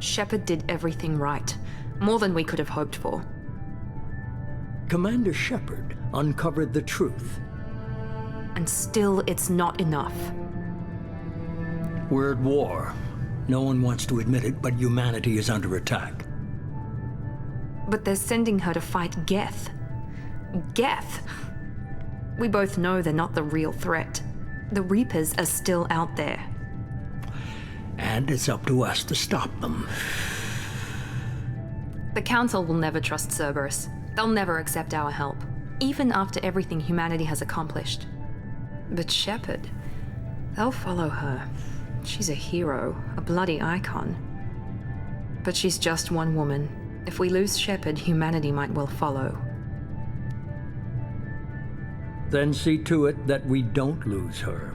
Shepard did everything right. More than we could have hoped for. Commander Shepard uncovered the truth. And still, it's not enough. We're at war. No one wants to admit it, but humanity is under attack. But they're sending her to fight Geth. Geth! We both know they're not the real threat. The Reapers are still out there. And it's up to us to stop them. The Council will never trust Cerberus. They'll never accept our help, even after everything humanity has accomplished. But Shepard, they'll follow her. She's a hero, a bloody icon. But she's just one woman. If we lose Shepard, humanity might well follow. Then see to it that we don't lose her.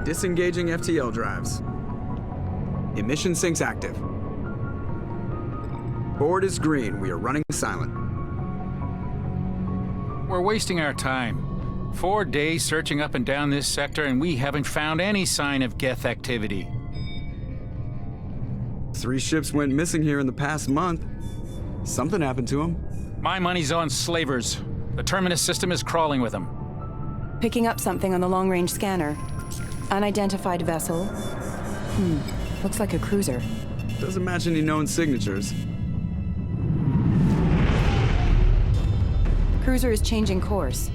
Disengaging FTL drives. Emission sinks active. Board is green. We are running silent. We're wasting our time. 4 days searching up and down this sector, and we haven't found any sign of Geth activity. 3 ships went missing here in the past month. Something happened to them. My money's on slavers. The Terminus system is crawling with them. Picking up something on the long-range scanner. Unidentified vessel. Looks like a cruiser. Doesn't match any known signatures. Cruiser is changing course.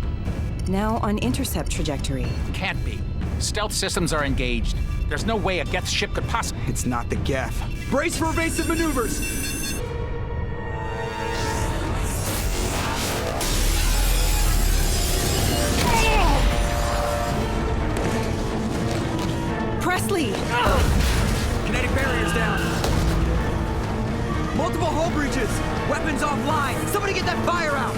Now on intercept trajectory. Can't be. Stealth systems are engaged. There's no way a Geth ship could possibly... It's not the Geth. Brace for evasive maneuvers! Presley! Kinetic barriers down. Multiple hull breaches. Weapons offline. Somebody get that fire out.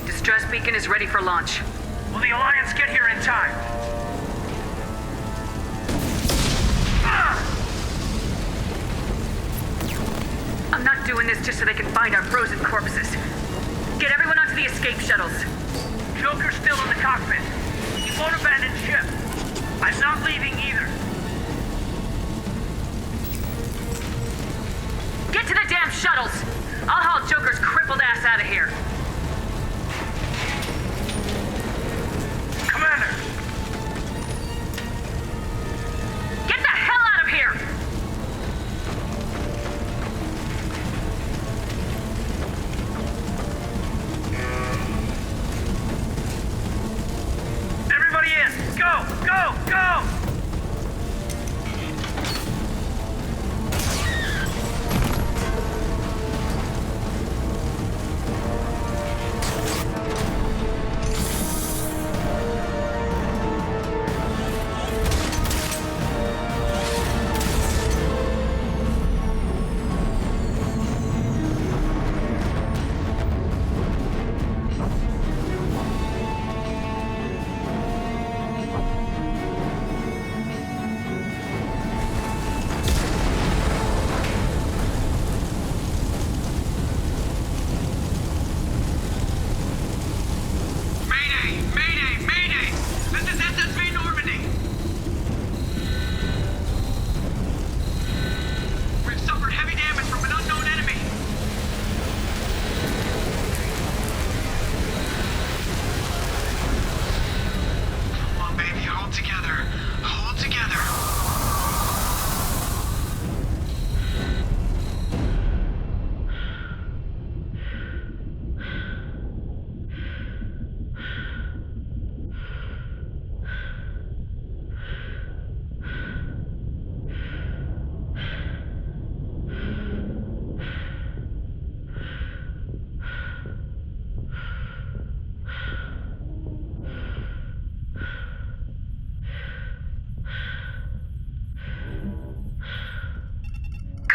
Distress beacon is ready for launch. Will the Alliance get here in time? I'm not doing this just so they can find our frozen corpses. Get everyone onto the escape shuttles. Joker's still in the cockpit. He won't abandon ship. I'm not leaving either. Get to the damn shuttles! I'll haul Joker's crippled ass out of here. Commander! Get the hell out of here! Everybody in! Go! Go! Go!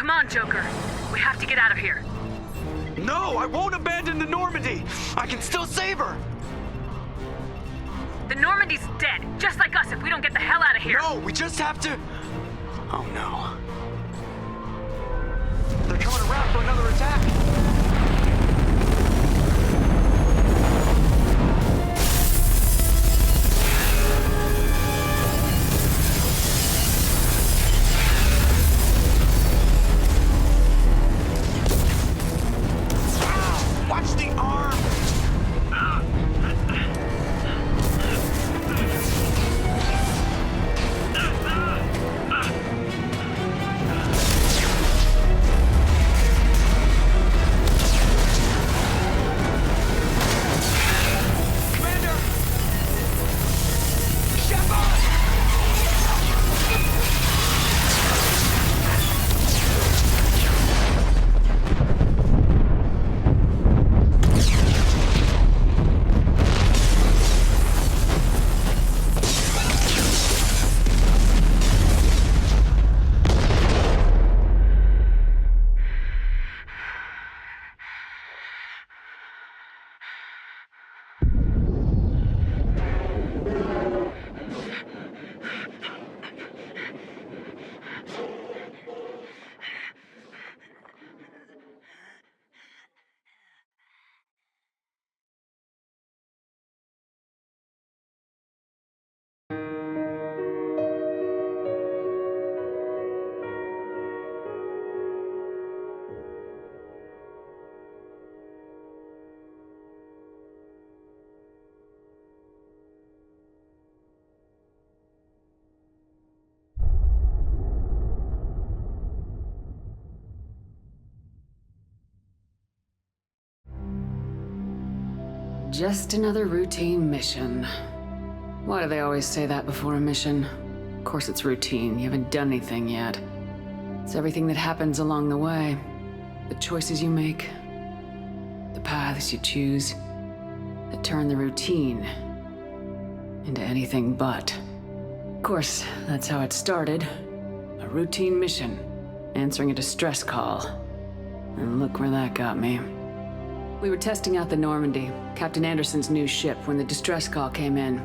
Come on, Joker. We have to get out of here. No, I won't abandon the Normandy. I can still save her. The Normandy's dead, just like us if we don't get the hell out of here. No, we just have to... Oh no. They're coming around for another attack. Watch the arm! Commander! Shepard! Just another routine mission. Why do they always say that before a mission? Of course it's routine, you haven't done anything yet. It's everything that happens along the way. The choices you make, the paths you choose, that turn the routine into anything but. Of course, that's how it started. A routine mission, answering a distress call. And look where that got me. We were testing out the Normandy, Captain Anderson's new ship, when the distress call came in.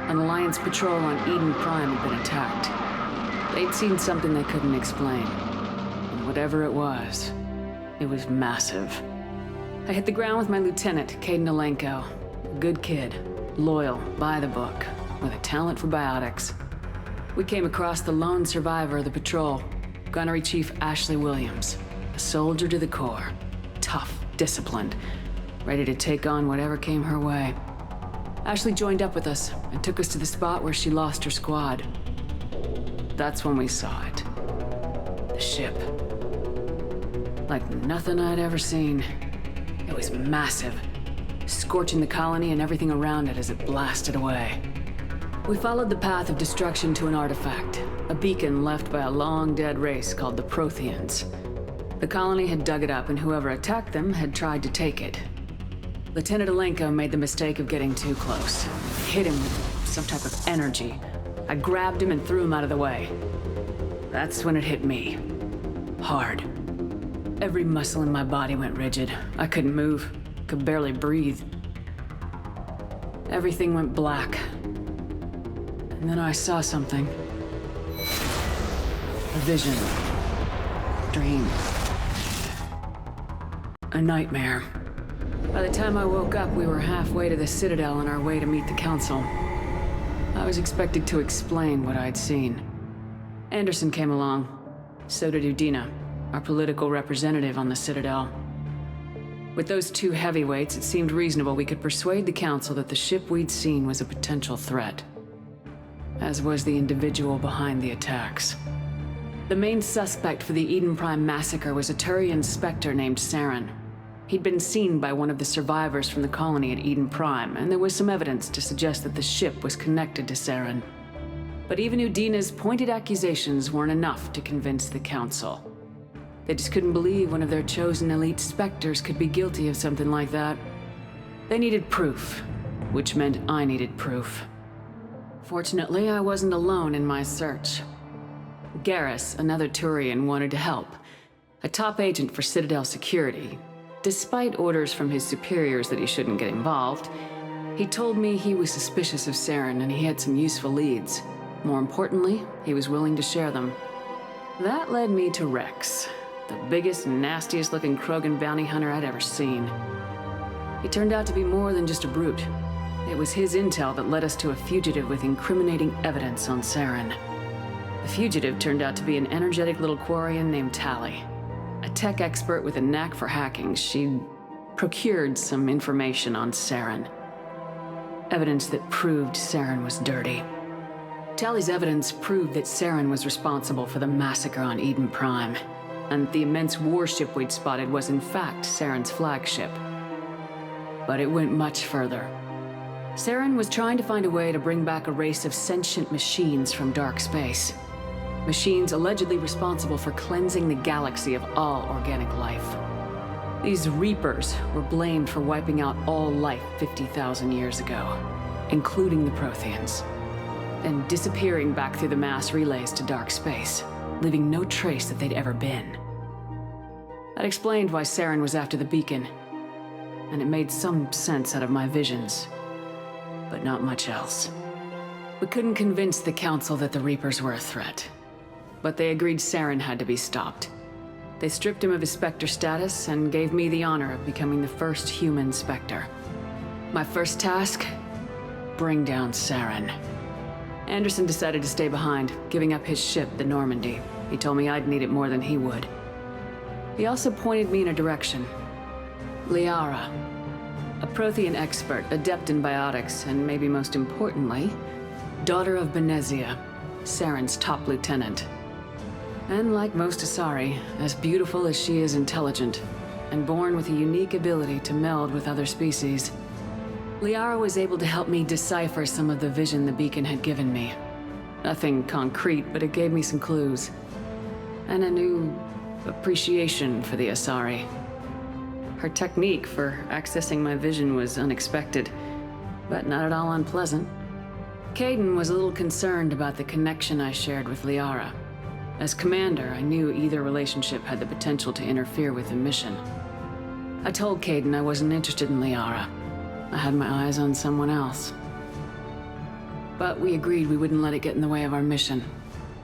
An Alliance patrol on Eden Prime had been attacked. They'd seen something they couldn't explain. And whatever it was massive. I hit the ground with my lieutenant, Caden Alenko. A good kid, loyal, by the book, with a talent for biotics. We came across the lone survivor of the patrol, Gunnery Chief Ashley Williams. A soldier to the core. Tough, disciplined, ready to take on whatever came her way. Ashley joined up with us and took us to the spot where she lost her squad. That's when we saw it. The ship. Like nothing I'd ever seen. It was massive, scorching the colony and everything around it as it blasted away. We followed the path of destruction to an artifact, a beacon left by a long-dead race called the Protheans. The colony had dug it up, and whoever attacked them had tried to take it. Lieutenant Alenko made the mistake of getting too close. Hit him with some type of energy. I grabbed him and threw him out of the way. That's when it hit me. Hard. Every muscle in my body went rigid. I couldn't move, could barely breathe. Everything went black. And then I saw something. A vision. Dream. A nightmare. By the time I woke up, we were halfway to the Citadel on our way to meet the Council. I was expected to explain what I'd seen. Anderson came along. So did Udina, our political representative on the Citadel. With those two heavyweights, it seemed reasonable we could persuade the Council that the ship we'd seen was a potential threat. As was the individual behind the attacks. The main suspect for the Eden Prime massacre was a Turian Spectre named Saren. He'd been seen by one of the survivors from the colony at Eden Prime, and there was some evidence to suggest that the ship was connected to Saren. But even Udina's pointed accusations weren't enough to convince the Council. They just couldn't believe one of their chosen elite Spectres could be guilty of something like that. They needed proof, which meant I needed proof. Fortunately, I wasn't alone in my search. Garrus, another Turian, wanted to help. a top agent for Citadel Security. Despite orders from his superiors that he shouldn't get involved, he told me he was suspicious of Saren and he had some useful leads. More importantly, he was willing to share them. That led me to Rex, the biggest, nastiest looking Krogan bounty hunter I'd ever seen. He turned out to be more than just a brute. It was his intel that led us to a fugitive with incriminating evidence on Saren. The fugitive turned out to be an energetic little Quarian named Tali. A tech expert with a knack for hacking, she'd procured some information on Saren. Evidence that proved Saren was dirty. Tali's evidence proved that Saren was responsible for the massacre on Eden Prime, and the immense warship we'd spotted was in fact Saren's flagship. But it went much further. Saren was trying to find a way to bring back a race of sentient machines from dark space. Machines allegedly responsible for cleansing the galaxy of all organic life. These Reapers were blamed for wiping out all life 50,000 years ago, including the Protheans, then disappearing back through the mass relays to dark space, leaving no trace that they'd ever been. That explained why Saren was after the beacon, and it made some sense out of my visions, but not much else. We couldn't convince the Council that the Reapers were a threat, but they agreed Saren had to be stopped. They stripped him of his Spectre status and gave me the honor of becoming the first human Spectre. My first task? Bring down Saren. Anderson decided to stay behind, giving up his ship, the Normandy. He told me I'd need it more than he would. He also pointed me in a direction. Liara, a Prothean expert, adept in biotics, and maybe most importantly, daughter of Benezia, Saren's top lieutenant. And like most Asari, as beautiful as she is intelligent, and born with a unique ability to meld with other species. Liara was able to help me decipher some of the vision the beacon had given me. Nothing concrete, but it gave me some clues. And a new appreciation for the Asari. Her technique for accessing my vision was unexpected, but not at all unpleasant. Kaidan was a little concerned about the connection I shared with Liara. As commander, I knew either relationship had the potential to interfere with the mission. I told Kaidan I wasn't interested in Liara. I had my eyes on someone else. But we agreed we wouldn't let it get in the way of our mission,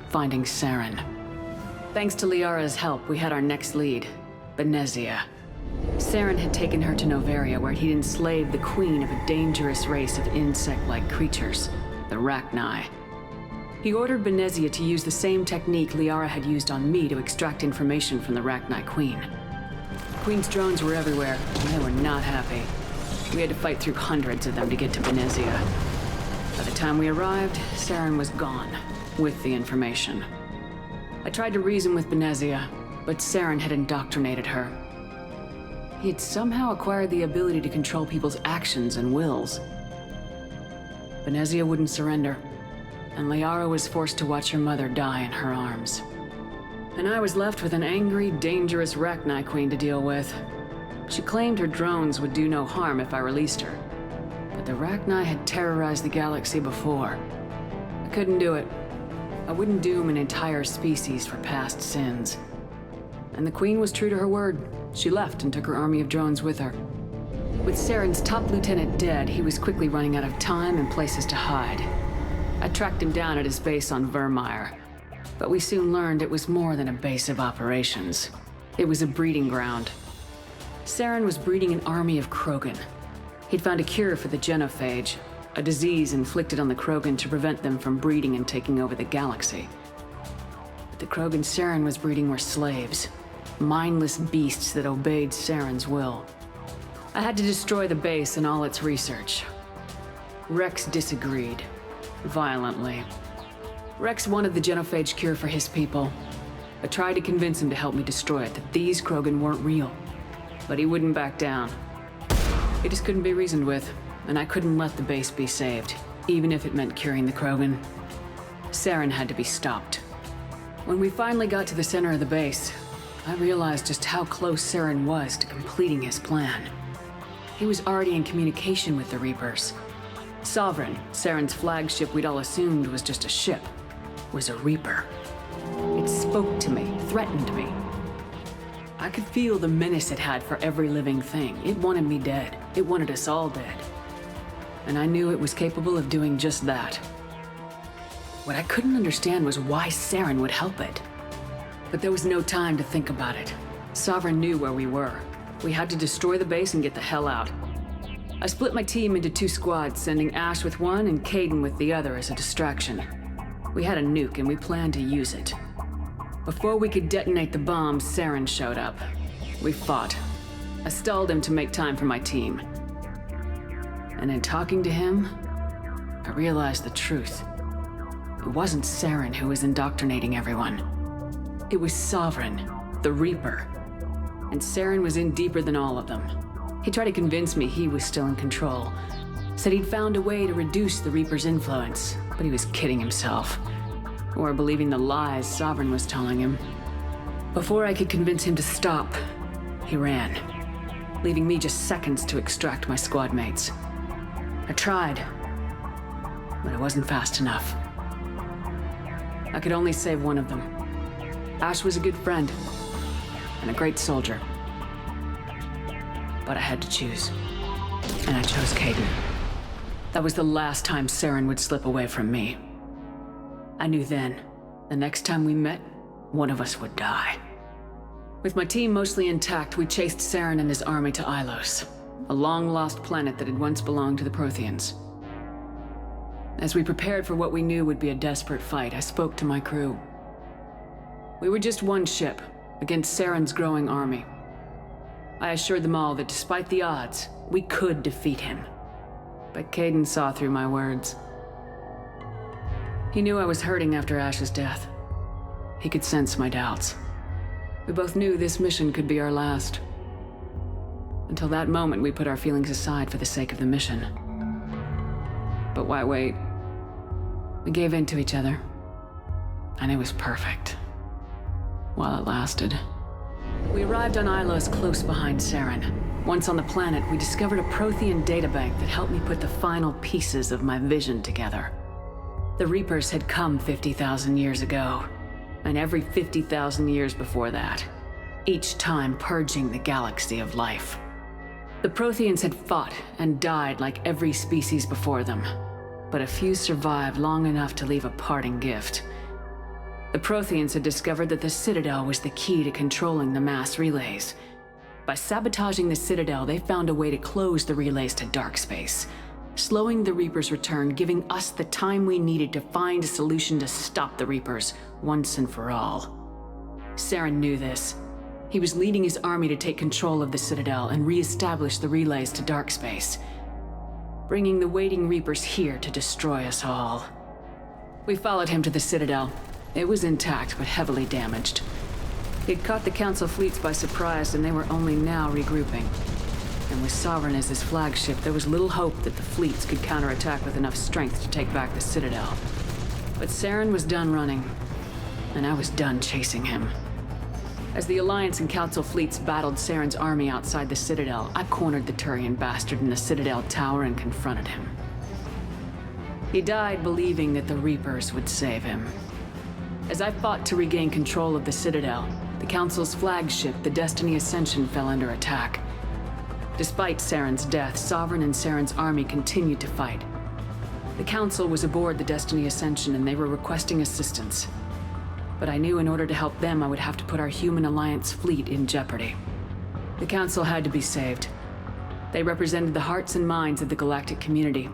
finding Saren. Thanks to Liara's help, we had our next lead, Benezia. Saren had taken her to Noveria, where he'd enslaved the queen of a dangerous race of insect-like creatures, the Rachni. He ordered Benezia to use the same technique Liara had used on me to extract information from the Rachni queen. The queen's drones were everywhere, and they were not happy. We had to fight through hundreds of them to get to Benezia. By the time we arrived, Saren was gone, with the information. I tried to reason with Benezia, but Saren had indoctrinated her. He had somehow acquired the ability to control people's actions and wills. Benezia wouldn't surrender, and Liara was forced to watch her mother die in her arms. And I was left with an angry, dangerous Rachni queen to deal with. She claimed her drones would do no harm if I released her. But the Rachni had terrorized the galaxy before. I couldn't do it. I wouldn't doom an entire species for past sins. And the queen was true to her word. She left and took her army of drones with her. With Saren's top lieutenant dead, he was quickly running out of time and places to hide. I tracked him down at his base on Vermeer, but we soon learned it was more than a base of operations. It was a breeding ground. Saren was breeding an army of Krogan. He'd found a cure for the genophage, a disease inflicted on the Krogan to prevent them from breeding and taking over the galaxy. But the Krogan Saren was breeding were slaves, mindless beasts that obeyed Saren's will. I had to destroy the base and all its research. Rex disagreed. Violently. Rex wanted the genophage cure for his people. I tried to convince him to help me destroy it, that these Krogan weren't real. But he wouldn't back down. He just couldn't be reasoned with, and I couldn't let the base be saved, even if it meant curing the Krogan. Saren had to be stopped. When we finally got to the center of the base, I realized just how close Saren was to completing his plan. He was already in communication with the Reapers. Sovereign, Saren's flagship we'd all assumed was just a ship, was a Reaper. It spoke to me, threatened me. I could feel the menace it had for every living thing. It wanted me dead. It wanted us all dead. And I knew it was capable of doing just that. What I couldn't understand was why Saren would help it. But there was no time to think about it. Sovereign knew where we were. We had to destroy the base and get the hell out. I split my team into 2 squads, sending Ash with one and Caden with the other as a distraction. We had a nuke and we planned to use it. Before we could detonate the bomb, Saren showed up. We fought. I stalled him to make time for my team. And in talking to him, I realized the truth. It wasn't Saren who was indoctrinating everyone. It was Sovereign, the Reaper. And Saren was in deeper than all of them. He tried to convince me he was still in control. Said he'd found a way to reduce the Reaper's influence, but he was kidding himself. Or believing the lies Sovereign was telling him. Before I could convince him to stop, he ran, leaving me just seconds to extract my squad mates. I tried, but I wasn't fast enough. I could only save one of them. Ash was a good friend, and a great soldier. But I had to choose, and I chose Caden. That was the last time Saren would slip away from me. I knew then, the next time we met, one of us would die. With my team mostly intact, we chased Saren and his army to Ilos, a long-lost planet that had once belonged to the Protheans. As we prepared for what we knew would be a desperate fight, I spoke to my crew. We were just one ship, against Saren's growing army. I assured them all that despite the odds, we could defeat him. But Caden saw through my words. He knew I was hurting after Ash's death. He could sense my doubts. We both knew this mission could be our last. Until that moment, we put our feelings aside for the sake of the mission. But why wait? We gave in to each other. And it was perfect. While it lasted. We arrived on Ilos close behind Saren. Once on the planet, we discovered a Prothean databank that helped me put the final pieces of my vision together. The Reapers had come 50,000 years ago, and every 50,000 years before that, each time purging the galaxy of life. The Protheans had fought and died like every species before them, but a few survived long enough to leave a parting gift. The Protheans had discovered that the Citadel was the key to controlling the mass relays. By sabotaging the Citadel, they found a way to close the relays to dark space, slowing the Reapers' return, giving us the time we needed to find a solution to stop the Reapers once and for all. Saren knew this. He was leading his army to take control of the Citadel and re-establish the relays to dark space, bringing the waiting Reapers here to destroy us all. We followed him to the Citadel. It was intact, but heavily damaged. He'd caught the Council fleets by surprise, and they were only now regrouping. And with Sovereign as his flagship, there was little hope that the fleets could counterattack with enough strength to take back the Citadel. But Saren was done running, and I was done chasing him. As the Alliance and Council fleets battled Saren's army outside the Citadel, I cornered the Turian bastard in the Citadel tower and confronted him. He died believing that the Reapers would save him. As I fought to regain control of the Citadel, the Council's flagship, the Destiny Ascension, fell under attack. Despite Saren's death, Sovereign and Saren's army continued to fight. The Council was aboard the Destiny Ascension and they were requesting assistance. But I knew in order to help them, I would have to put our human Alliance fleet in jeopardy. The Council had to be saved. They represented the hearts and minds of the galactic community.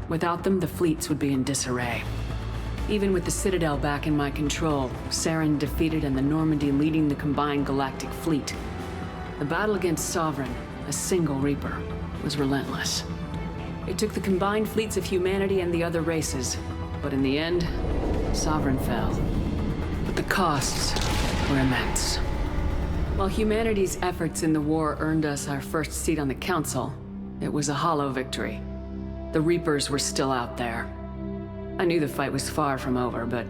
Without them, the fleets would be in disarray. Even with the Citadel back in my control, Saren defeated and the Normandy leading the combined galactic fleet. The battle against Sovereign, a single Reaper, was relentless. It took the combined fleets of humanity and the other races, but in the end, Sovereign fell. But the costs were immense. While humanity's efforts in the war earned us our first seat on the Council, it was a hollow victory. The Reapers were still out there. I knew the fight was far from over, but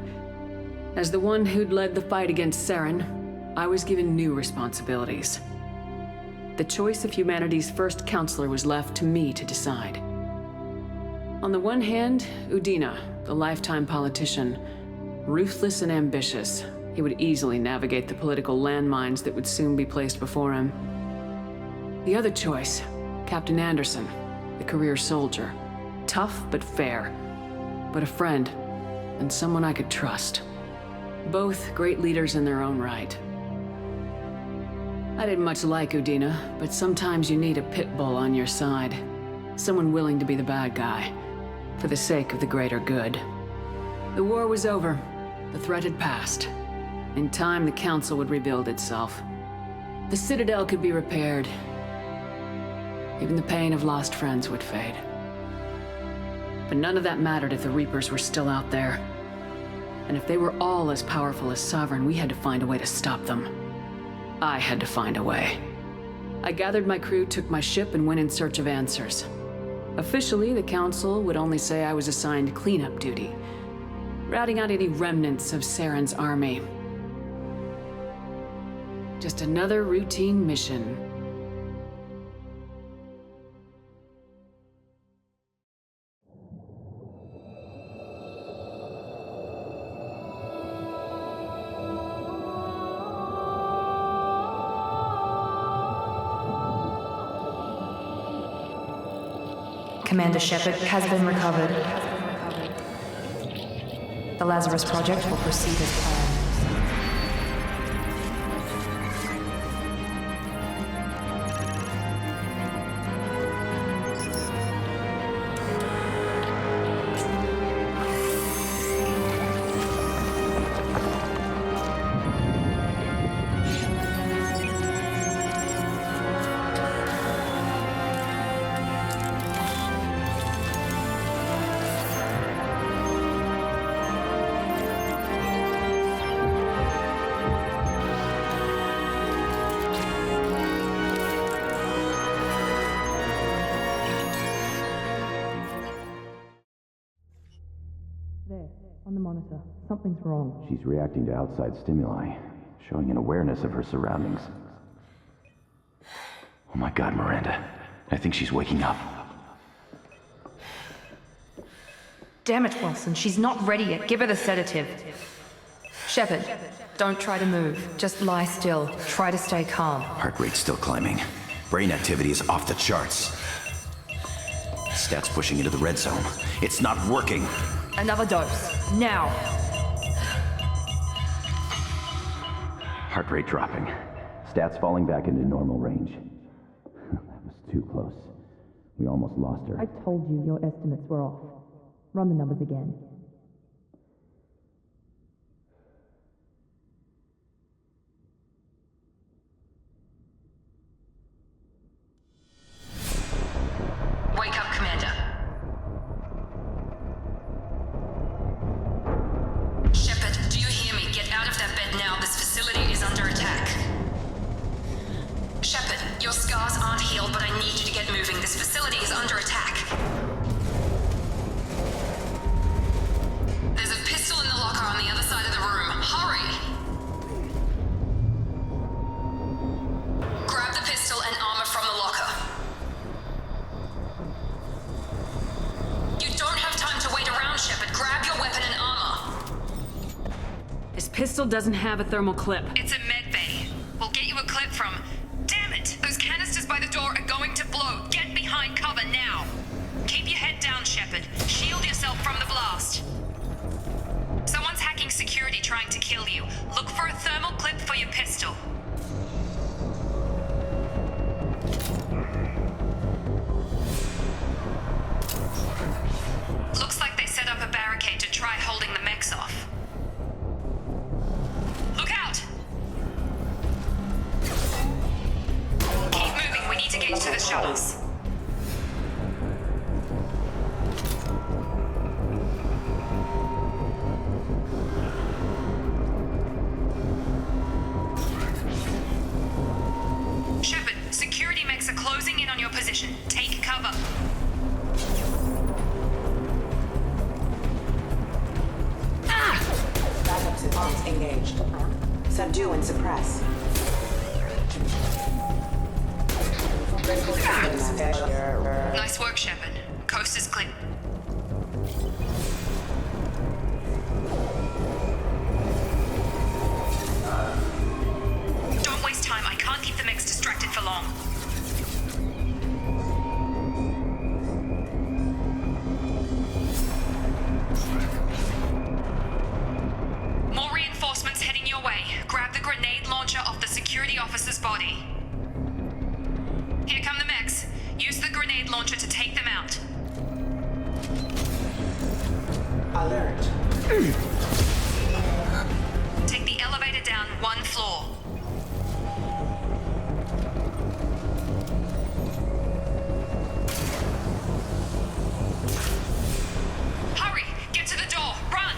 as the one who'd led the fight against Saren, I was given new responsibilities. The choice of humanity's first counselor was left to me to decide. On the one hand, Udina, the lifetime politician, ruthless and ambitious, he would easily navigate the political landmines that would soon be placed before him. The other choice, Captain Anderson, the career soldier. Tough but fair, but a friend, and someone I could trust. Both great leaders in their own right. I didn't much like Udina, but sometimes you need a pit bull on your side. Someone willing to be the bad guy, for the sake of the greater good. The war was over. The threat had passed. In time, the Council would rebuild itself. The Citadel could be repaired. Even the pain of lost friends would fade. But none of that mattered if the Reapers were still out there. And if they were all as powerful as Sovereign, we had to find a way to stop them. I had to find a way. I gathered my crew, took my ship, and went in search of answers. Officially, the Council would only say I was assigned cleanup duty, routing out any remnants of Saren's army. Just another routine mission. Commander Shepard has been recovered. The Lazarus Project will proceed as planned. There, on the monitor. Something's wrong. She's reacting to outside stimuli, showing an awareness of her surroundings. Oh my God, Miranda. I think she's waking up. Damn it, Wilson. She's not ready yet. Give her the sedative. Shepard, don't try to move. Just lie still. Try to stay calm. Heart rate's still climbing. Brain activity is off the charts. Stats pushing into the red zone. It's not working. Another dose. Now. Heart rate dropping. Stats falling back into normal range. That was too close. We almost lost her. I told you your estimates were off. Run the numbers again. Wake up, Commander. Shepard, do you hear me? Get out of that bed now. This facility is under attack. Shepard, your scars aren't healed, but I need you to get moving. This facility is under attack. There's a pistol in the locker on the other side of the room. Hurry! Grab the pistol and armor from the locker. You don't have time to wait around, Shepard. Grab your weapon and armor. This pistol doesn't have a thermal clip. It's a med bay. We'll get you a clip from... Damn it! Those canisters by the door are going to blow. Get behind cover now. Keep your head down, Shepard. Shield yourself from the blast. Someone's hacking security trying to kill you. Look for a thermal clip for your pistol. Looks like they set up a barricade to try holding the mechs off. Look out! Keep moving, we need to get to the shuttles. Shepard, security mechs are closing in on your position. Take cover. Backup systems engaged. Subdue and suppress. Nice work, Shepard. Coast is clear. for long. More reinforcements heading your way. Grab the grenade launcher off the security officer's body. Here come the mechs. Use the grenade launcher to take them out. Alert. Take the elevator down 1 floor. Hurry! Get to the door! Run!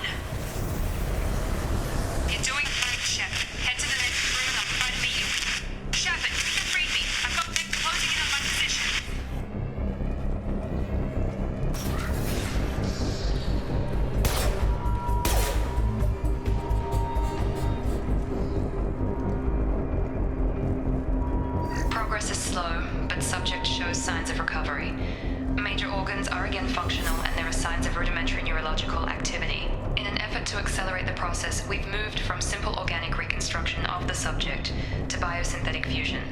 You're doing fine, Shep. Head to the next room and I'll try to meet you. Shepard, read me. I've got them closing in on my position. Progress is slow, but subject shows signs of recovery. Major organs are again functional, and there are signs of rudimentary neurological activity. In an effort to accelerate the process, we've moved from simple organic reconstruction of the subject to biosynthetic fusion.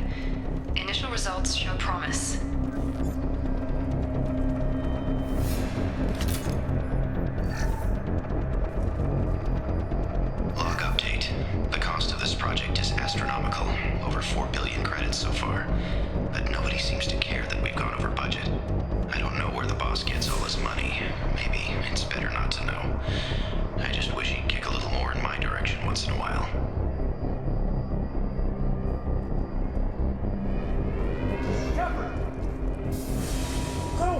Initial results show promise. Log update. The cost of this project is astronomical. Over 4 billion credits so far. But nobody seems to care that we've gone over budget. I don't know where the boss gets all his money. Maybe it's better not to know. I just wish he'd kick a little more in my direction once in a while. Shepard! Go!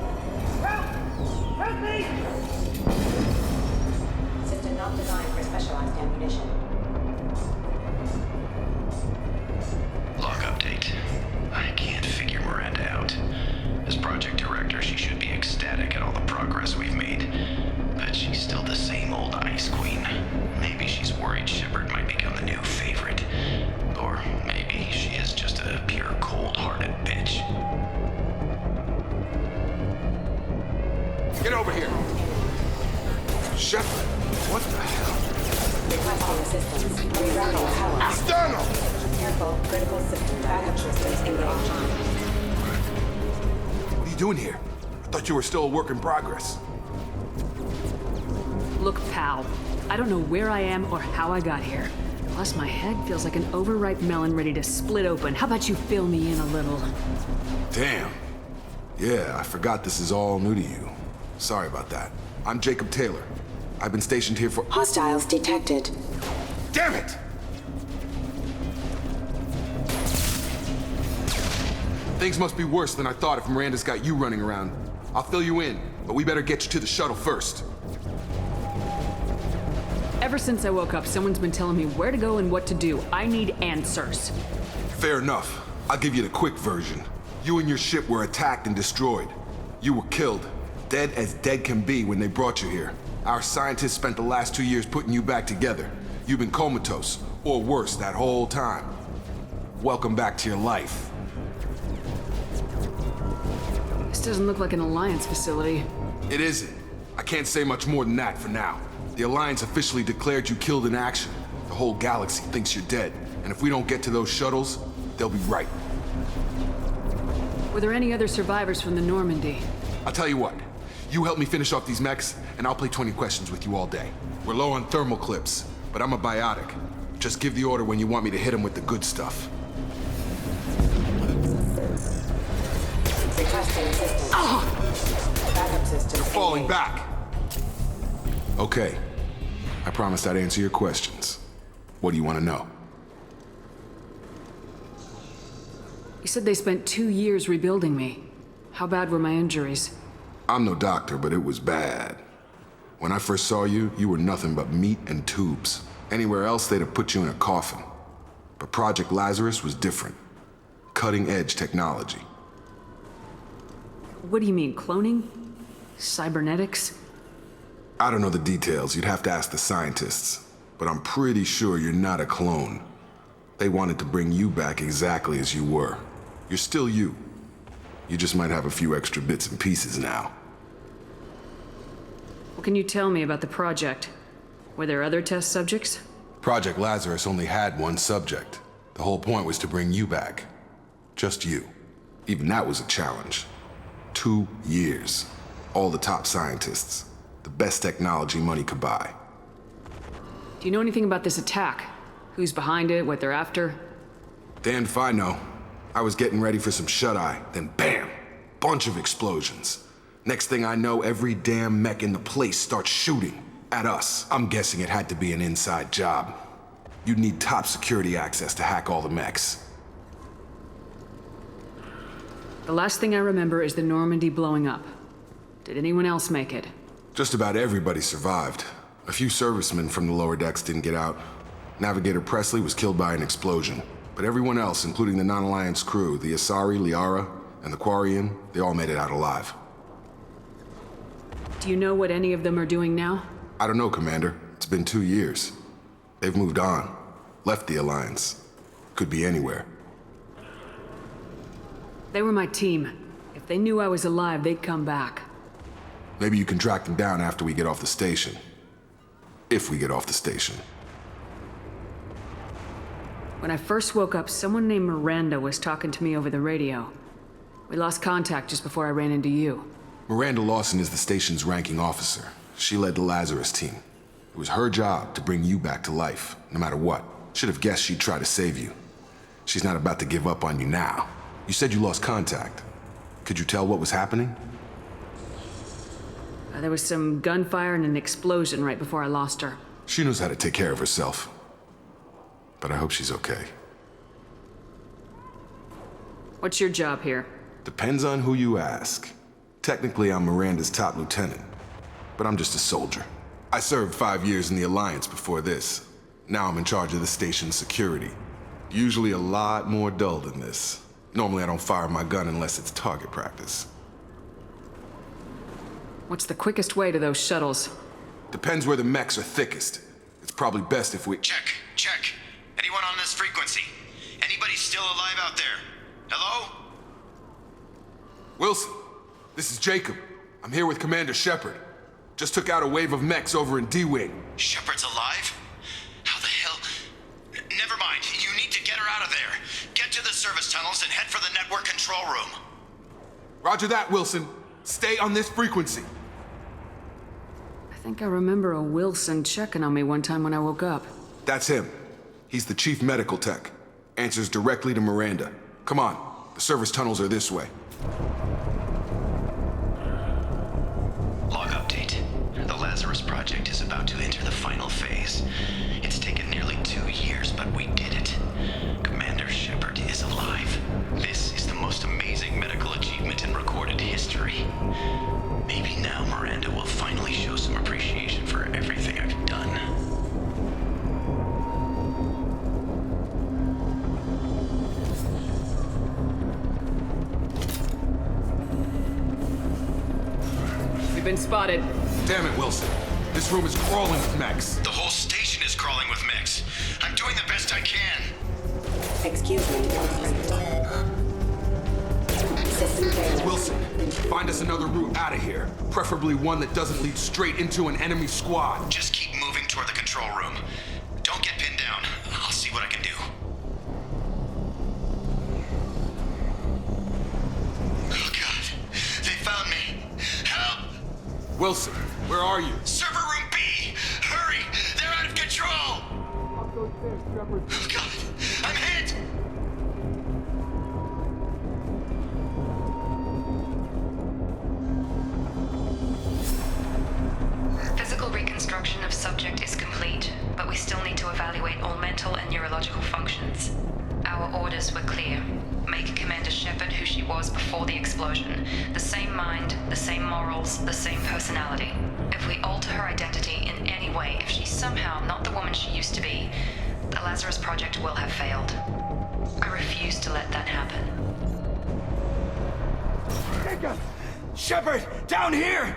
Help! Help me! System not designed for specialized ammunition. Log update. I can't figure Miranda out. As project director, she should be ecstatic at all the progress we've made. But she's still the same old ice queen. Maybe she's worried Shepard might become the new favorite. Or maybe she is just a pure cold-hearted bitch. Get over here! Shepard, what the hell? Requesting assistance. Rerouting power. External! Careful. Critical system backup systems engaged. What are you doing here? I thought you were still a work in progress. Look, pal, I don't know where I am or how I got here. Plus, my head feels like an overripe melon ready to split open. How about you fill me in a little? Damn. Yeah, I forgot this is all new to you. Sorry about that. I'm Jacob Taylor. I've been stationed here for— Hostiles detected. Damn it! Things must be worse than I thought if Miranda's got you running around. I'll fill you in, but we better get you to the shuttle first. Ever since I woke up, someone's been telling me where to go and what to do. I need answers. Fair enough. I'll give you the quick version. You and your ship were attacked and destroyed. You were killed. Dead as dead can be when they brought you here. Our scientists spent the last 2 years putting you back together. You've been comatose, or worse, that whole time. Welcome back to your life. This doesn't look like an Alliance facility. It isn't. I can't say much more than that for now. The Alliance officially declared you killed in action. The whole galaxy thinks you're dead. And if we don't get to those shuttles, they'll be right. Were there any other survivors from the Normandy? I'll tell you what. You help me finish off these mechs, and I'll play 20 questions with you all day. We're low on thermal clips, but I'm a biotic. Just give the order when you want me to hit them with the good stuff. Requesting assistance. Backup system. You're falling back. Okay. I promised I'd answer your questions. What do you want to know? You said they spent 2 years rebuilding me. How bad were my injuries? I'm no doctor, but it was bad. When I first saw you, you were nothing but meat and tubes. Anywhere else, they'd have put you in a coffin. But Project Lazarus was different. Cutting-edge technology. What do you mean, cloning? Cybernetics? I don't know the details. You'd have to ask the scientists. But I'm pretty sure you're not a clone. They wanted to bring you back exactly as you were. You're still you. You just might have a few extra bits and pieces now. What can you tell me about the project? Were there other test subjects? Project Lazarus only had one subject. The whole point was to bring you back. Just you. Even that was a challenge. 2 years. All the top scientists. The best technology money could buy. Do you know anything about this attack? Who's behind it, what they're after? Damned if I know. I was getting ready for some shut-eye, then bam! Bunch of explosions. Next thing I know, every damn mech in the place starts shooting at us. I'm guessing it had to be an inside job. You'd need top security access to hack all the mechs. The last thing I remember is the Normandy blowing up. Did anyone else make it? Just about everybody survived. A few servicemen from the lower decks didn't get out. Navigator Presley was killed by an explosion. But everyone else, including the non-Alliance crew, the Asari, Liara, and the Quarian, they all made it out alive. Do you know what any of them are doing now? I don't know, Commander. It's been 2 years. They've moved on. Left the Alliance. Could be anywhere. They were my team. If they knew I was alive, they'd come back. Maybe you can track them down after we get off the station. If we get off the station. When I first woke up, someone named Miranda was talking to me over the radio. We lost contact just before I ran into you. Miranda Lawson is the station's ranking officer. She led the Lazarus team. It was her job to bring you back to life, no matter what. Should have guessed she'd try to save you. She's not about to give up on you now. You said you lost contact. Could you tell what was happening? There was some gunfire and an explosion right before I lost her. She knows how to take care of herself. But I hope she's okay. What's your job here? Depends on who you ask. Technically, I'm Miranda's top lieutenant. But I'm just a soldier. I served 5 years in the Alliance before this. Now I'm in charge of the station's security. Usually a lot more dull than this. Normally I don't fire my gun unless it's target practice. What's the quickest way to those shuttles? Depends where the mechs are thickest. It's probably best if we... Check. Anyone on this frequency? Anybody still alive out there? Hello? Wilson, this is Jacob. I'm here with Commander Shepard. Just took out a wave of mechs over in D-Wing. Shepard's alive? How the hell? Never mind. You need to get her out of there. Get to the service tunnels and head for the network control room. Roger that, Wilson. Stay on this frequency. I think I remember a Wilson checking on me one time when I woke up. That's him. He's the chief medical tech. Answers directly to Miranda. Come on. The service tunnels are this way. Log update. The Lazarus Project is about to enter the final phase. It's taken nearly 2 years, but we did it. Commander Shepard is alive. This is the most amazing medical achievement in recorded history. Maybe now Miranda will finally show some appreciation for everything I've done. We've been spotted. Damn it, Wilson. This room is crawling with mechs. The whole station is crawling with mechs. I'm doing the best I can. Excuse me. System failure. Wilson, find us another route out of here. Preferably one that doesn't lead straight into an enemy squad. Just keep moving toward the control room. Don't get pinned down. I'll see what I can do. Oh God, they found me. Help! Wilson, where are you? Server room B! Hurry! They're out of control! Oh God, I'm hit! Physical reconstruction of subject is complete, but we still need to evaluate all mental and neurological functions. Our orders were clear. Make Commander Shepard who she was before the explosion. The same mind, the same morals, the same personality. If we alter her identity in any way, if she's somehow not the woman she used to be, the Lazarus Project will have failed. I refuse to let that happen. Jacob! Shepard! Down here!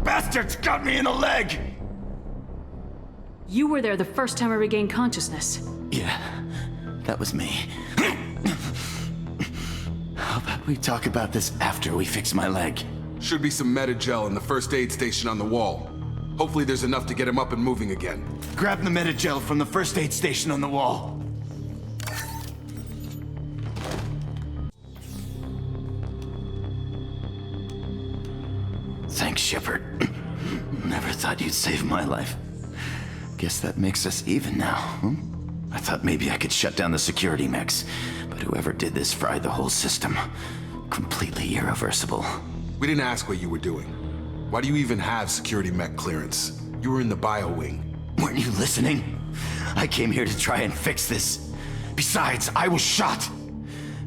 Bastards got me in the leg! You were there the first time I regained consciousness. Yeah, that was me. How about we talk about this after we fix my leg? Should be some Metagel in the first aid station on the wall. Hopefully there's enough to get him up and moving again. Grab the Metagel from the first aid station on the wall. Thanks, Shepard. Never thought you'd save my life. Guess that makes us even now, huh? I thought maybe I could shut down the security mechs, but whoever did this fried the whole system. Completely irreversible. We didn't ask what you were doing. Why do you even have security mech clearance? You were in the bio wing. Weren't you listening? I came here to try and fix this. Besides, I was shot.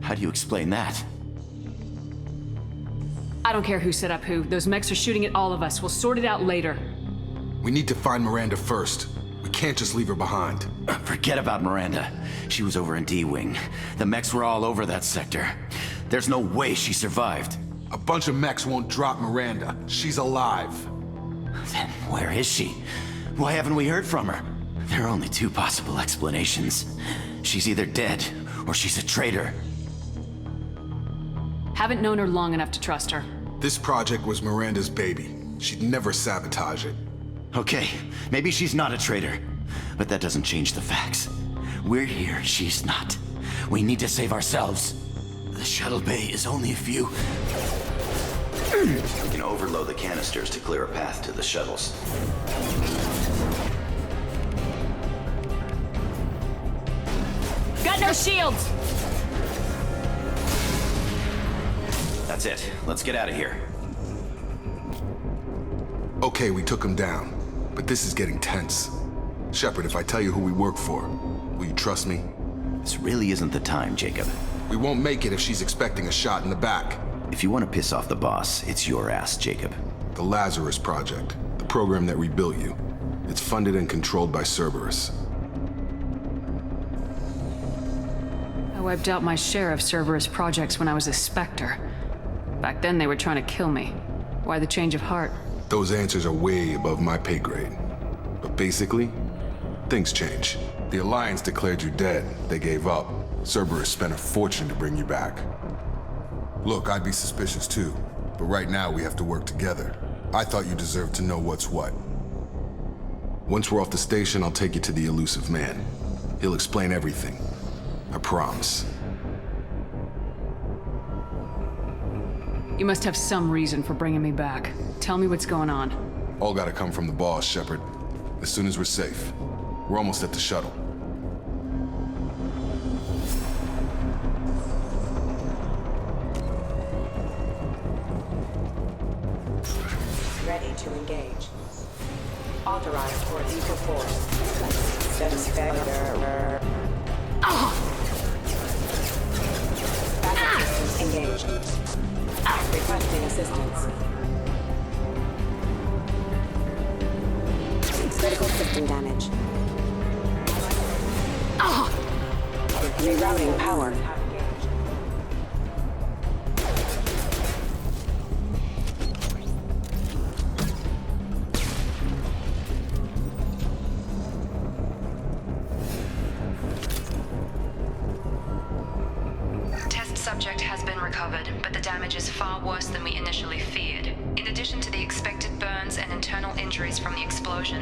How do you explain that? I don't care who set up who. Those mechs are shooting at all of us. We'll sort it out later. We need to find Miranda first. We can't just leave her behind. Forget about Miranda. She was over in D-Wing. The mechs were all over that sector. There's no way she survived. A bunch of mechs won't drop Miranda. She's alive. Then where is she? Why haven't we heard from her? There are only two possible explanations. She's either dead, or she's a traitor. Haven't known her long enough to trust her. This project was Miranda's baby. She'd never sabotage it. Okay, maybe she's not a traitor, but that doesn't change the facts. We're here, she's not. We need to save ourselves. The shuttle bay is only a few... We can overload the canisters to clear a path to the shuttles. Got no shields! That's it. Let's get out of here. Okay, we took him down, but this is getting tense. Shepard, if I tell you who we work for, will you trust me? This really isn't the time, Jacob. We won't make it if she's expecting a shot in the back. If you want to piss off the boss, it's your ass, Jacob. The Lazarus Project, the program that rebuilt you. It's funded and controlled by Cerberus. I wiped out my share of Cerberus projects when I was a Spectre. Back then they were trying to kill me. Why the change of heart? Those answers are way above my pay grade. But basically, things change. The Alliance declared you dead. They gave up. Cerberus spent a fortune to bring you back. Look, I'd be suspicious too, but right now we have to work together. I thought you deserved to know what's what. Once we're off the station, I'll take you to the Illusive Man. He'll explain everything. I promise. You must have some reason for bringing me back. Tell me what's going on. All gotta come from the boss, Shepard. As soon as we're safe. We're almost at the shuttle. Ready to engage. Authorized for lethal force. Satisfier. Backup systems engaged. Requesting assistance. Critical system damage. Rerouting power. Subject has been recovered, but the damage is far worse than we initially feared. In addition to the expected burns and internal injuries from the explosion,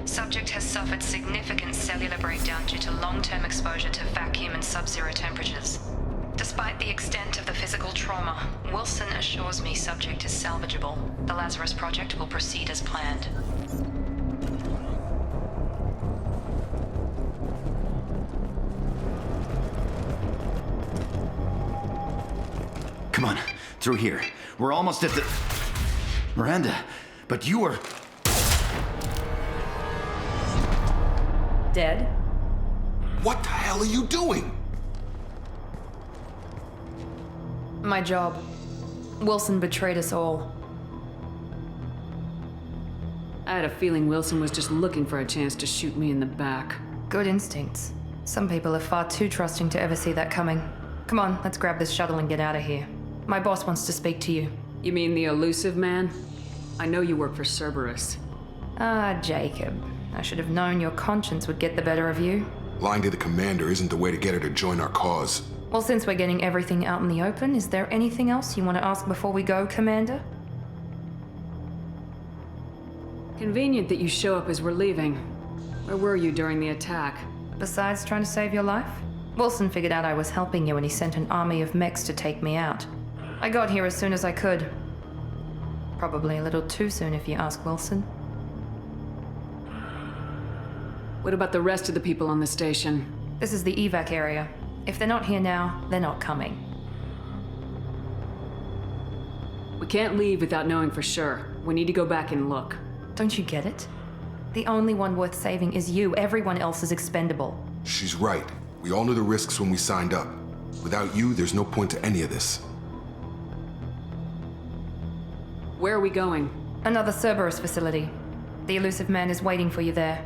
subject has suffered significant cellular breakdown due to long-term exposure to vacuum and sub-zero temperatures. Despite the extent of the physical trauma, Wilson assures me subject is salvageable. The Lazarus Project will proceed as planned. Come on, through here. We're almost at the... Miranda, but you were... Dead? What the hell are you doing? My job. Wilson betrayed us all. I had a feeling Wilson was just looking for a chance to shoot me in the back. Good instincts. Some people are far too trusting to ever see that coming. Come on, let's grab this shuttle and get out of here. My boss wants to speak to you. You mean the Illusive Man? I know you work for Cerberus. Ah, Jacob. I should have known your conscience would get the better of you. Lying to the commander isn't the way to get her to join our cause. Well, since we're getting everything out in the open, is there anything else you want to ask before we go, Commander? Convenient that you show up as we're leaving. Where were you during the attack? Besides trying to save your life? Wilson figured out I was helping you and he sent an army of mechs to take me out. I got here as soon as I could. Probably a little too soon if you ask Wilson. What about the rest of the people on the station? This is the evac area. If they're not here now, they're not coming. We can't leave without knowing for sure. We need to go back and look. Don't you get it? The only one worth saving is you. Everyone else is expendable. She's right. We all knew the risks when we signed up. Without you, there's no point to any of this. Where are we going? Another Cerberus facility. The Illusive Man is waiting for you there.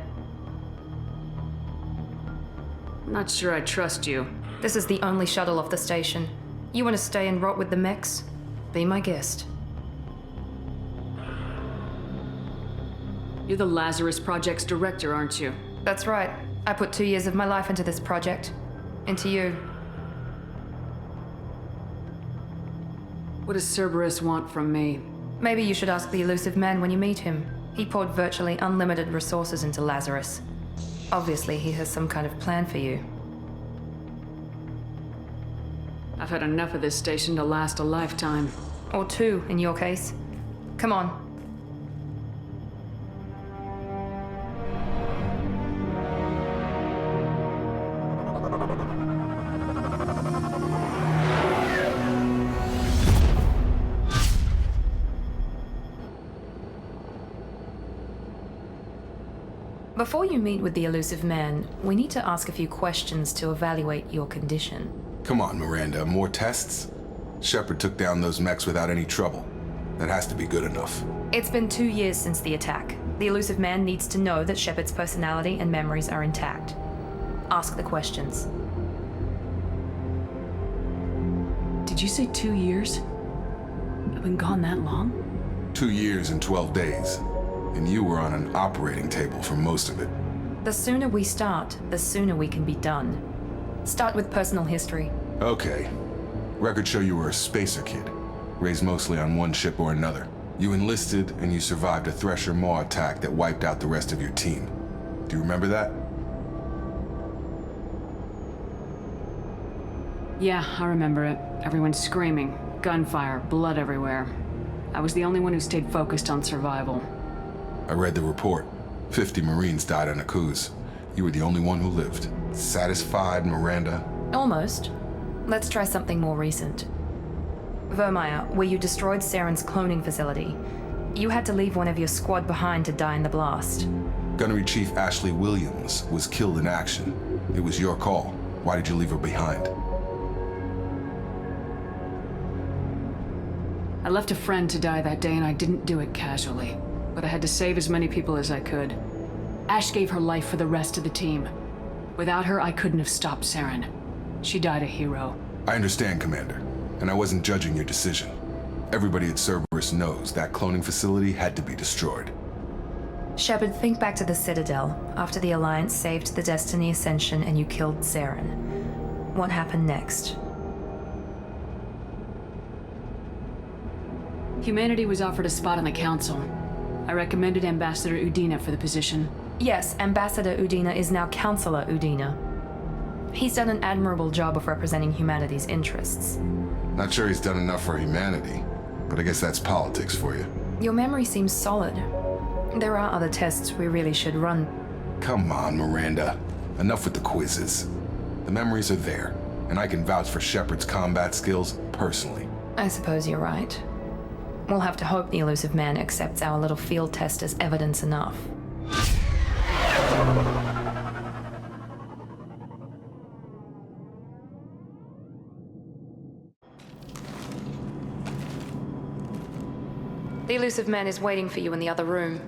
I'm not sure I trust you. This is the only shuttle off the station. You want to stay and rot with the mechs? Be my guest. You're the Lazarus Project's director, aren't you? That's right. I put 2 years of my life into this project. Into you. What does Cerberus want from me? Maybe you should ask the Illusive Man when you meet him. He poured virtually unlimited resources into Lazarus. Obviously, he has some kind of plan for you. I've had enough of this station to last a lifetime. Or 2, in your case. Come on. Before you meet with the Illusive Man, we need to ask a few questions to evaluate your condition. Come on, Miranda, more tests? Shepard took down those mechs without any trouble. That has to be good enough. It's been 2 years since the attack. The Illusive Man needs to know that Shepard's personality and memories are intact. Ask the questions. Did you say 2 years? I've been gone that long? 2 years and 12 days. And you were on an operating table for most of it. The sooner we start, the sooner we can be done. Start with personal history. Okay. Records show you were a spacer kid, raised mostly on one ship or another. You enlisted and you survived a Thresher Maw attack that wiped out the rest of your team. Do you remember that? Yeah, I remember it. Everyone screaming, gunfire, blood everywhere. I was the only one who stayed focused on survival. I read the report. 50 Marines died on a cruise. You were the only one who lived. Satisfied, Miranda? Almost. Let's try something more recent. Vermeer, where you destroyed Saren's cloning facility. You had to leave one of your squad behind to die in the blast. Gunnery Chief Ashley Williams was killed in action. It was your call. Why did you leave her behind? I left a friend to die that day and I didn't do it casually. But I had to save as many people as I could. Ash gave her life for the rest of the team. Without her, I couldn't have stopped Saren. She died a hero. I understand, Commander, and I wasn't judging your decision. Everybody at Cerberus knows that cloning facility had to be destroyed. Shepard, think back to the Citadel, after the Alliance saved the Destiny Ascension and you killed Saren. What happened next? Humanity was offered a spot on the Council. I recommended Ambassador Udina for the position. Yes, Ambassador Udina is now Counselor Udina. He's done an admirable job of representing humanity's interests. Not sure he's done enough for humanity, but I guess that's politics for you. Your memory seems solid. There are other tests we really should run. Come on, Miranda. Enough with the quizzes. The memories are there, and I can vouch for Shepard's combat skills personally. I suppose you're right. We'll have to hope the Illusive Man accepts our little field test as evidence enough. The Illusive Man is waiting for you in the other room.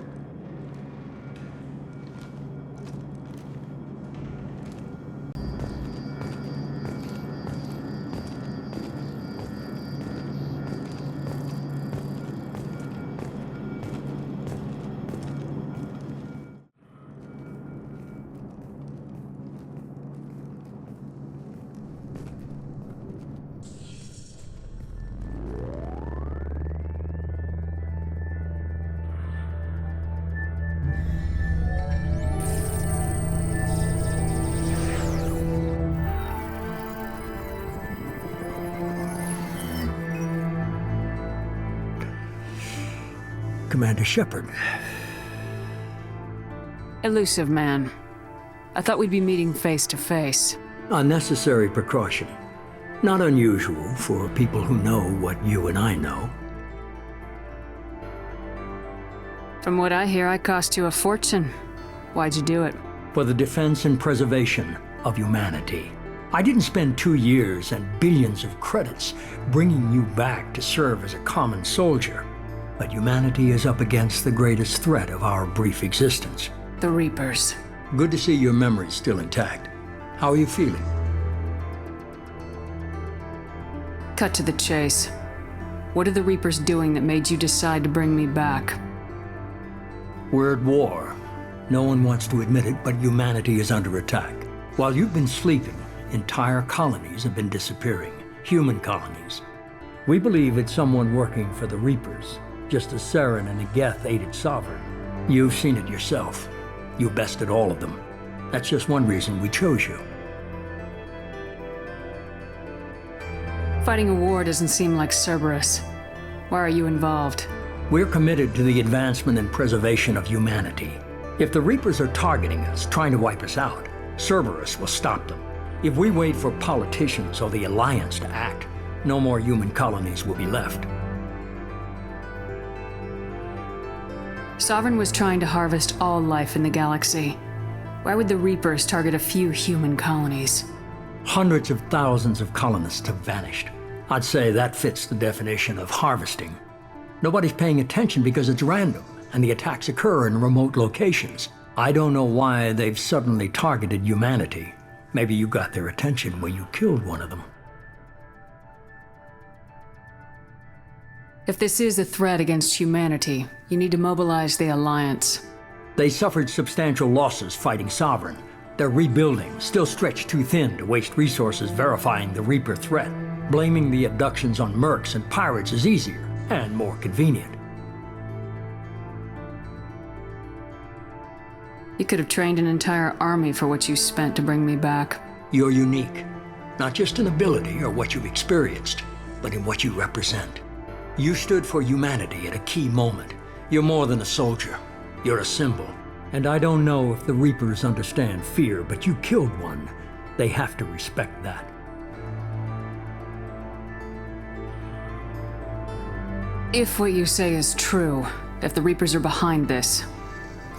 Commander Shepard. Illusive Man. I thought we'd be meeting face to face. A necessary precaution. Not unusual for people who know what you and I know. From what I hear, I cost you a fortune. Why'd you do it? For the defense and preservation of humanity. I didn't spend 2 years and billions of credits bringing you back to serve as a common soldier. But humanity is up against the greatest threat of our brief existence. The Reapers. Good to see your memory's still intact. How are you feeling? Cut to the chase. What are the Reapers doing that made you decide to bring me back? We're at war. No one wants to admit it, but humanity is under attack. While you've been sleeping, entire colonies have been disappearing. Human colonies. We believe it's someone working for the Reapers, just as Saren and Geth aided Sovereign. You've seen it yourself. You bested all of them. That's just one reason we chose you. Fighting a war doesn't seem like Cerberus. Why are you involved? We're committed to the advancement and preservation of humanity. If the Reapers are targeting us, trying to wipe us out, Cerberus will stop them. If we wait for politicians or the Alliance to act, no more human colonies will be left. Sovereign was trying to harvest all life in the galaxy. Why would the Reapers target a few human colonies? Hundreds of thousands of colonists have vanished. I'd say that fits the definition of harvesting. Nobody's paying attention because it's random, and the attacks occur in remote locations. I don't know why they've suddenly targeted humanity. Maybe you got their attention when you killed one of them. If this is a threat against humanity, you need to mobilize the Alliance. They suffered substantial losses fighting Sovereign. They're rebuilding, still stretched too thin to waste resources verifying the Reaper threat. Blaming the abductions on mercs and pirates is easier and more convenient. You could have trained an entire army for what you spent to bring me back. You're unique, not just in ability or what you've experienced, but in what you represent. You stood for humanity at a key moment. You're more than a soldier. You're a symbol. And I don't know if the Reapers understand fear, but you killed one. They have to respect that. If what you say is true, if the Reapers are behind this,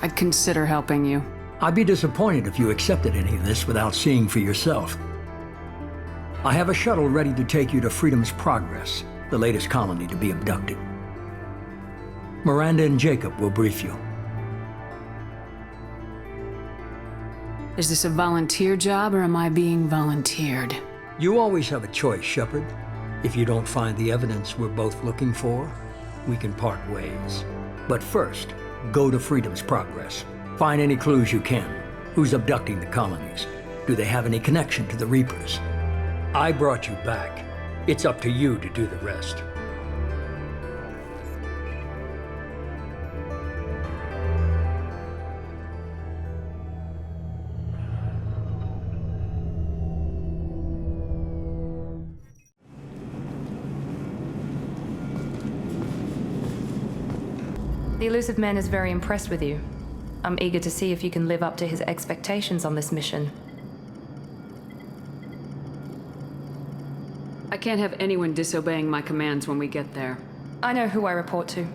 I'd consider helping you. I'd be disappointed if you accepted any of this without seeing for yourself. I have a shuttle ready to take you to Freedom's Progress, the latest colony to be abducted. Miranda and Jacob will brief you. Is this a volunteer job, or am I being volunteered? You always have a choice, Shepard. If you don't find the evidence we're both looking for, we can part ways. But first, go to Freedom's Progress. Find any clues you can. Who's abducting the colonies? Do they have any connection to the Reapers? I brought you back. It's up to you to do the rest. The Illusive Man is very impressed with you. I'm eager to see if you can live up to his expectations on this mission. I can't have anyone disobeying my commands when we get there. I know who I report to.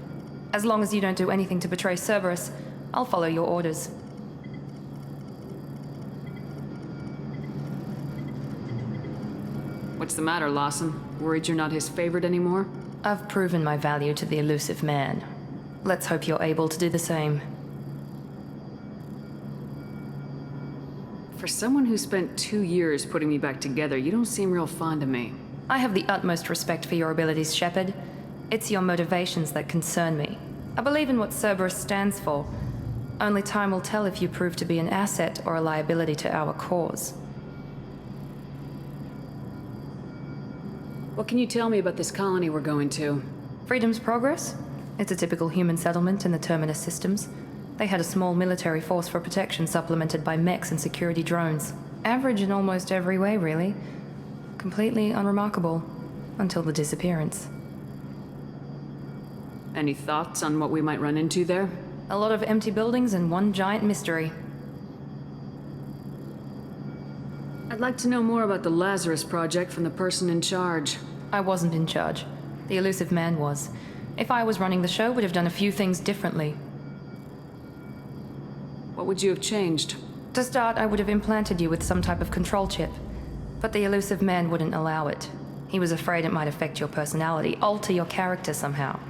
As long as you don't do anything to betray Cerberus, I'll follow your orders. What's the matter, Lawson? Worried you're not his favorite anymore? I've proven my value to the Illusive Man. Let's hope you're able to do the same. For someone who spent 2 years putting me back together, you don't seem real fond of me. I have the utmost respect for your abilities, Shepard. It's your motivations that concern me. I believe in what Cerberus stands for. Only time will tell if you prove to be an asset or a liability to our cause. What can you tell me about this colony we're going to? Freedom's Progress? It's a typical human settlement in the Terminus systems. They had a small military force for protection supplemented by mechs and security drones. Average in almost every way, really. Completely unremarkable. Until the disappearance. Any thoughts on what we might run into there? A lot of empty buildings and one giant mystery. I'd like to know more about the Lazarus Project from the person in charge. I wasn't in charge. The Illusive Man was. If I was running the show, would have done a few things differently. What would you have changed? To start, I would have implanted you with some type of control chip. But the Illusive Man wouldn't allow it. He was afraid it might affect your personality, alter your character somehow.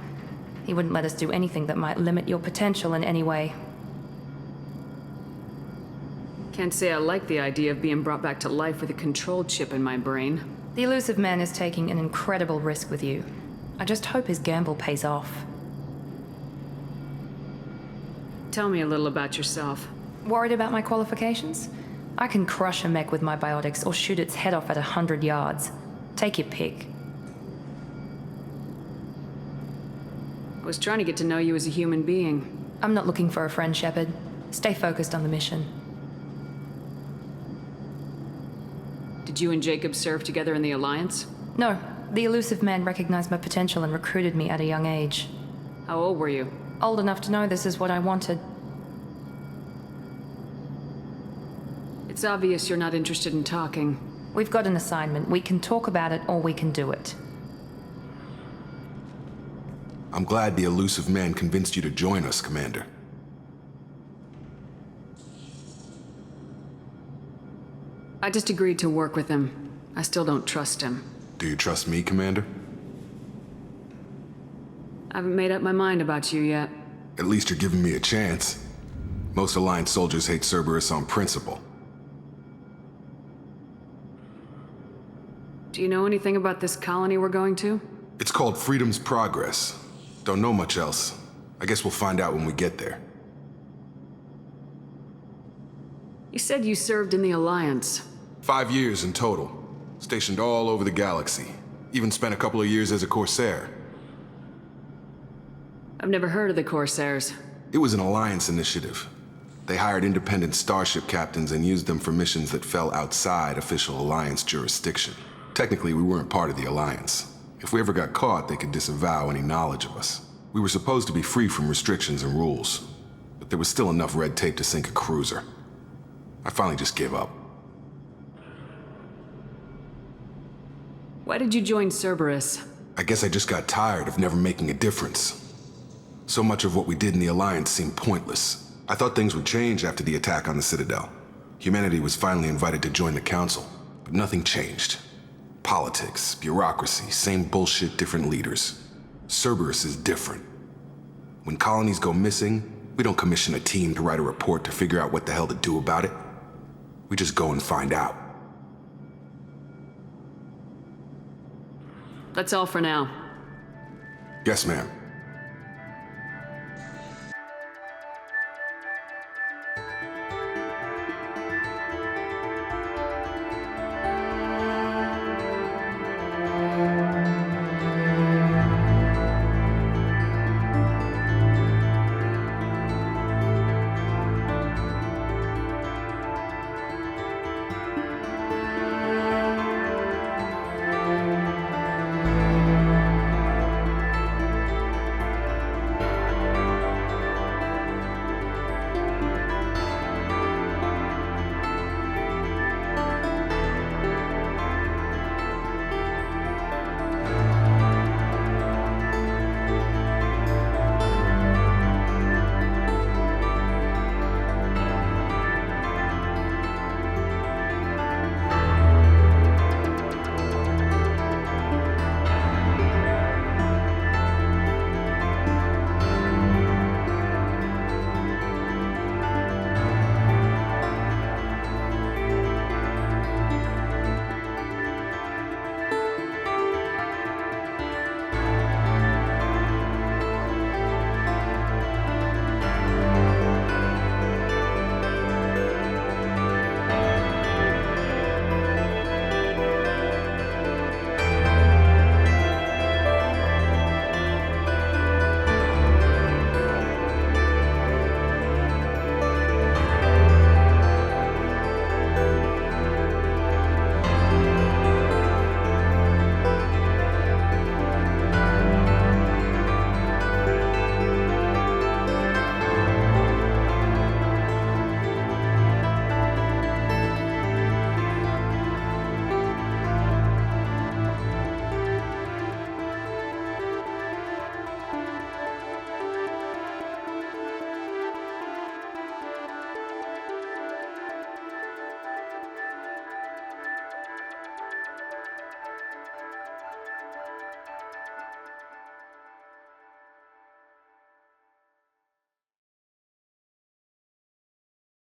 He wouldn't let us do anything that might limit your potential in any way. Can't say I like the idea of being brought back to life with a control chip in my brain. The Illusive Man is taking an incredible risk with you. I just hope his gamble pays off. Tell me a little about yourself. Worried about my qualifications? I can crush a mech with my biotics or shoot its head off at 100 yards. Take your pick. I was trying to get to know you as a human being. I'm not looking for a friend, Shepard. Stay focused on the mission. Did you and Jacob serve together in the Alliance? No. The Illusive Man recognized my potential and recruited me at a young age. How old were you? Old enough to know this is what I wanted. It's obvious you're not interested in talking. We've got an assignment. We can talk about it, or we can do it. I'm glad the Illusive Man convinced you to join us, Commander. I just agreed to work with him. I still don't trust him. Do you trust me, Commander? I haven't made up my mind about you yet. At least you're giving me a chance. Most Alliance soldiers hate Cerberus on principle. Do you know anything about this colony we're going to? It's called Freedom's Progress. Don't know much else. I guess we'll find out when we get there. You said you served in the Alliance. 5 years in total. Stationed all over the galaxy. Even spent a couple of years as a Corsair. I've never heard of the Corsairs. It was an Alliance initiative. They hired independent starship captains and used them for missions that fell outside official Alliance jurisdiction. Technically, we weren't part of the Alliance. If we ever got caught, they could disavow any knowledge of us. We were supposed to be free from restrictions and rules, but there was still enough red tape to sink a cruiser. I finally just gave up. Why did you join Cerberus? I guess I just got tired of never making a difference. So much of what we did in the Alliance seemed pointless. I thought things would change after the attack on the Citadel. Humanity was finally invited to join the Council, but nothing changed. Politics, bureaucracy, same bullshit, different leaders. Cerberus is different. When colonies go missing, we don't commission a team to write a report to figure out what the hell to do about it. We just go and find out. That's all for now. Yes, ma'am.